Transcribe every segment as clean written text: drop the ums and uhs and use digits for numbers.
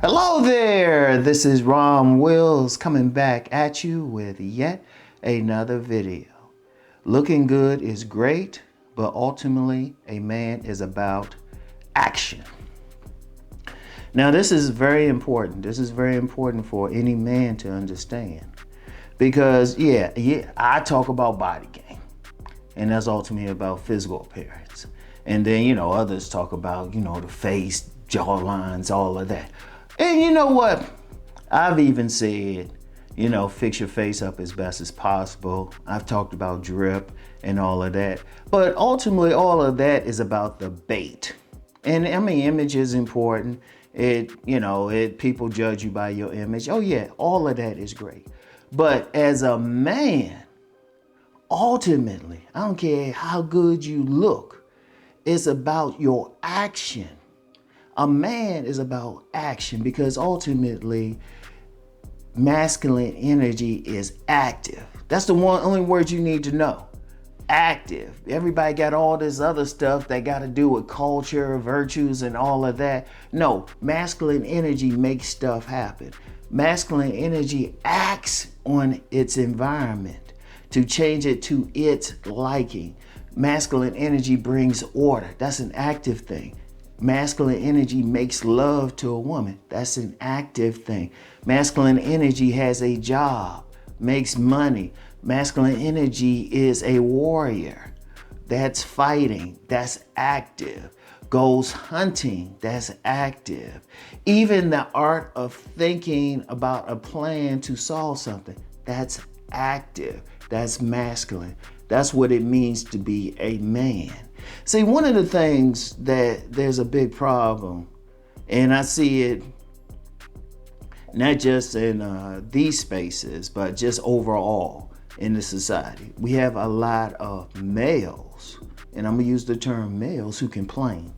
Hello there, this is Rom Wills coming back at you with yet another video. Looking good is great, but ultimately a man is about action. Now this is very important. This is very important for any man to understand. Because I talk about body game. And that's ultimately about physical appearance. And then, others talk about, the face, jawlines, all of that. And you know what? I've even said, fix your face up as best as possible. I've talked about drip and all of that. But ultimately, all of that is about the bait. And I mean, image is important. People judge you by your image. Oh yeah, all of that is great. But as a man, ultimately, I don't care how good you look, it's about your action. A man is about action because ultimately masculine energy is active. That's the only word you need to know. Active. Everybody got all this other stuff that got to do with culture, virtues, and all of that. No, masculine energy makes stuff happen. Masculine energy acts on its environment to change it to its liking. Masculine energy brings order. That's an active thing. Masculine energy makes love to a woman. That's an active thing. Masculine energy has a job, makes money. Masculine energy is a warrior. That's fighting. That's active. Goes hunting. That's active. Even the art of thinking about a plan to solve something. That's active. That's masculine. That's what it means to be a man. See, one of the things that there's a big problem, and I see it not just in these spaces, but just overall in the society. We have a lot of males, and I'm gonna use the term males, who complain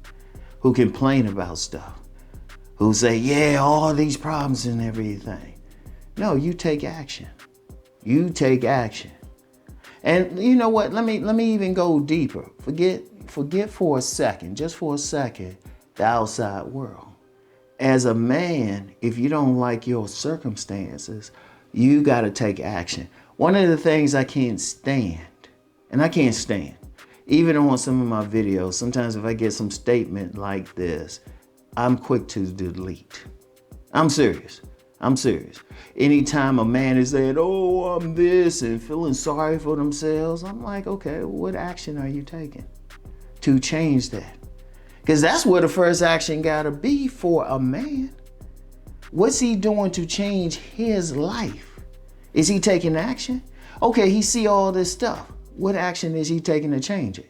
about stuff, who say, yeah, all these problems and everything. No, you take action. You take action. And you know what? Let me even go deeper. Forget for a second, just for a second, the outside world. As a man, if you don't like your circumstances, you got to take action. One of the things I can't stand, even on some of my videos, sometimes if I get some statement like this, I'm quick to delete. I'm serious. Anytime a man is saying, oh, I'm this, and feeling sorry for themselves, I'm like, okay, what action are you taking to change that? Because that's where the first action gotta be for a man. What's he doing to change his life? Is he taking action? Okay, he see all this stuff. What action is he taking to change it?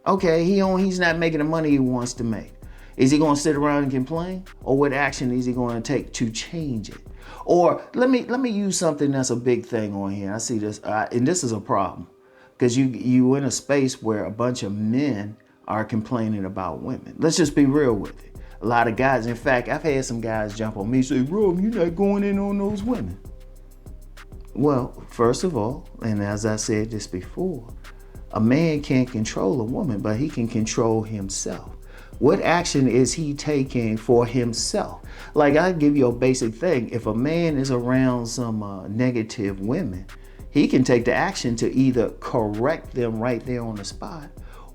Okay, he's not making the money he wants to make. Is he going to sit around and complain? Or what action is he going to take to change it? Or let me use something that's a big thing on here. I see this, and this is a problem. Because you in a space where a bunch of men are complaining about women. Let's just be real with it. A lot of guys, in fact, I've had some guys jump on me and say, bro, you're not going in on those women. Well, first of all, and as I said this before, a man can't control a woman, but he can control himself. What action is he taking for himself? Like, I give you a basic thing. If a man is around some negative women, he can take the action to either correct them right there on the spot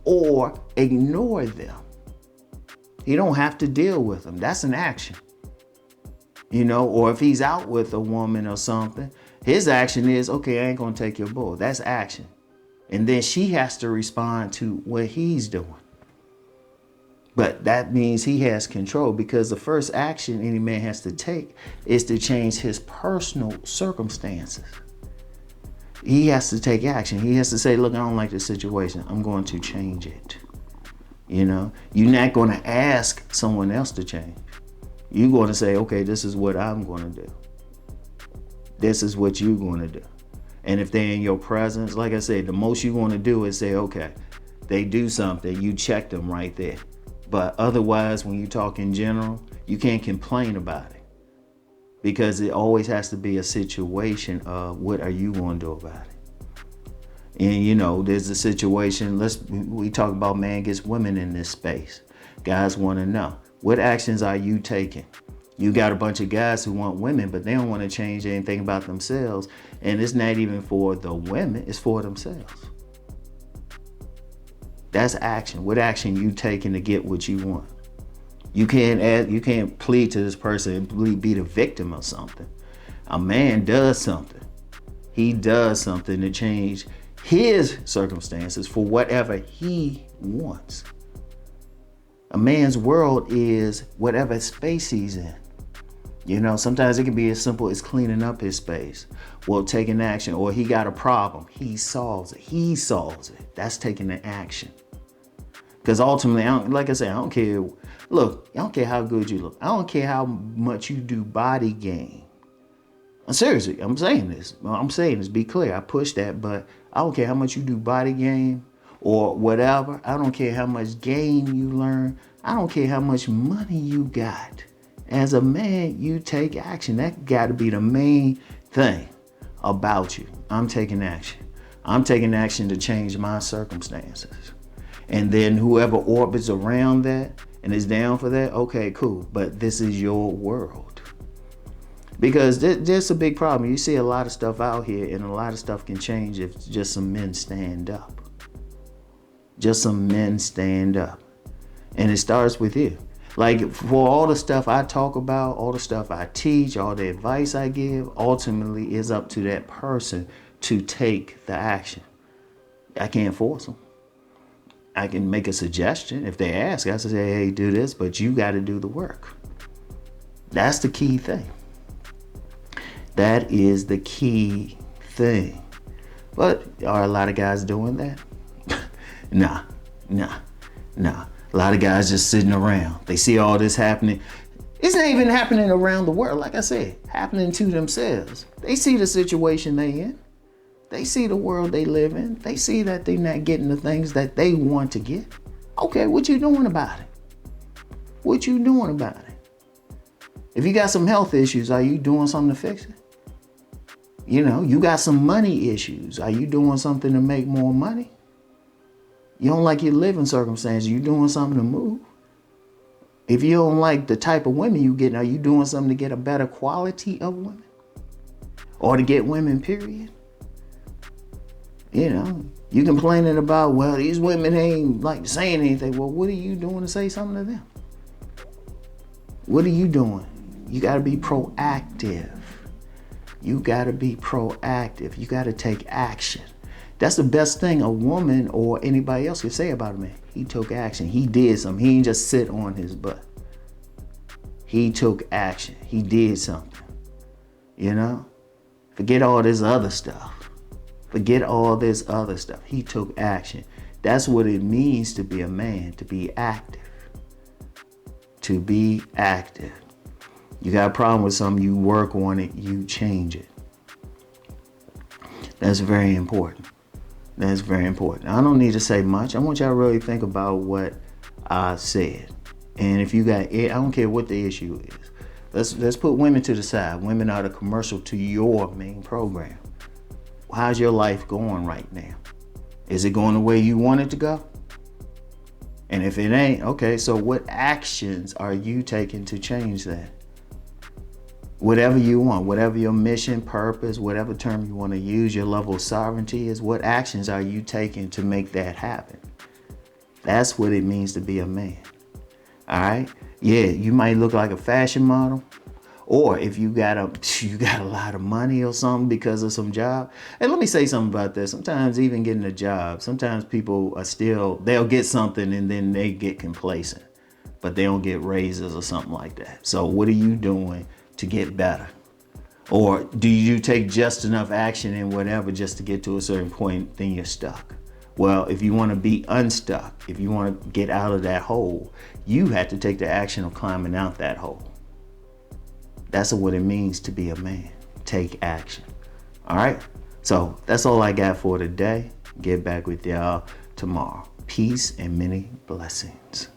or ignore them. He don't have to deal with them. That's an action. Or if he's out with a woman or something, his action is, okay, I ain't gonna take your bull. That's action. And then she has to respond to what he's doing. But that means he has control, because the first action any man has to take is to change his personal circumstances. He has to take action. He has to say, look, I don't like this situation. I'm going to change it. You're not going to ask someone else to change. You're going to say, okay, this is what I'm going to do. This is what you're going to do. And if they're in your presence, like I said, the most you're going to do is say, okay, they do something, you check them right there. But otherwise, when you talk in general, you can't complain about it, because it always has to be a situation of what are you going to do about it. And there's a situation, we talk about man gets women in this space. Guys want to know, what actions are you taking You got a bunch of guys who want women, but they don't want to change anything about themselves. And it's not even for the women, it's for themselves. That's action. What action you taking to get what you want? You can't plead to this person and be the victim of something. A man does something. He does something to change his circumstances for whatever he wants. A man's world is whatever space he's in. You know, sometimes it can be as simple as cleaning up his space, well, taking action, or he got a problem, he solves it. He solves it. That's taking the action. Because ultimately, like I said, I don't care. Look, I don't care how good you look. I don't care how much you do body gain. Seriously, I'm saying this. Be clear. I push that, but I don't care how much you do body gain or whatever. I don't care how much game you learn. I don't care how much money you got. As a man, you take action. That got to be the main thing about you. I'm taking action. I'm taking action to change my circumstances. And then whoever orbits around that and is down for that, okay, cool. But this is your world. Because there's a big problem. You see a lot of stuff out here, and a lot of stuff can change if just some men stand up. Just some men stand up. And it starts with you. Like, for all the stuff I talk about, all the stuff I teach, all the advice I give, ultimately is up to that person to take the action. I can't force them. I can make a suggestion. If they ask, I say, hey, do this, but you got to do the work. That's the key thing. That is the key thing. But are a lot of guys doing that? Nah. A lot of guys just sitting around. They see all this happening. It's not even happening around the world. Like I said, happening to themselves. They see the situation they in. They see the world they live in. They see that they're not getting the things that they want to get. Okay, what you doing about it? What you doing about it? If you got some health issues, are you doing something to fix it? You know, you got some money issues. Are you doing something to make more money? You don't like your living circumstances, you doing something to move? If you don't like the type of women you get, are you doing something to get a better quality of women? Or to get women, period? You know, you complaining about, well, these women ain't like saying anything. Well, what are you doing to say something to them? What are you doing? You got to be proactive. You got to be proactive. You got to take action. That's the best thing a woman or anybody else can say about a man. He took action. He did something. He didn't just sit on his butt. He took action. He did something. You know? Forget all this other stuff. Forget all this other stuff. He took action. That's what it means to be a man, to be active. To be active. You got a problem with something, you work on it, you change it. That's very important. That's very important. I don't need to say much. I want y'all to really think about what I said. And if you got it, I don't care what the issue is. Let's put women to the side. Women are the commercial to your main program. How's your life going right now? Is it going the way you want it to go? And if it ain't, okay, so what actions are you taking to change that? Whatever you want, whatever your mission, purpose, whatever term you want to use, your level of sovereignty is, what actions are you taking to make that happen? That's what it means to be a man. All right? Yeah, you might look like a fashion model, or if you got a lot of money or something because of some job. And let me say something about this. Sometimes even getting a job, sometimes people are they'll get something and then they get complacent, but they don't get raises or something like that. So what are you doing to get better? Or do you take just enough action in whatever just to get to a certain point, then you're stuck? Well, if you want to be unstuck, if you want to get out of that hole, you have to take the action of climbing out that hole. That's what it means to be a man. Take action. All right? So that's all I got for today. Get back with y'all tomorrow. Peace and many blessings.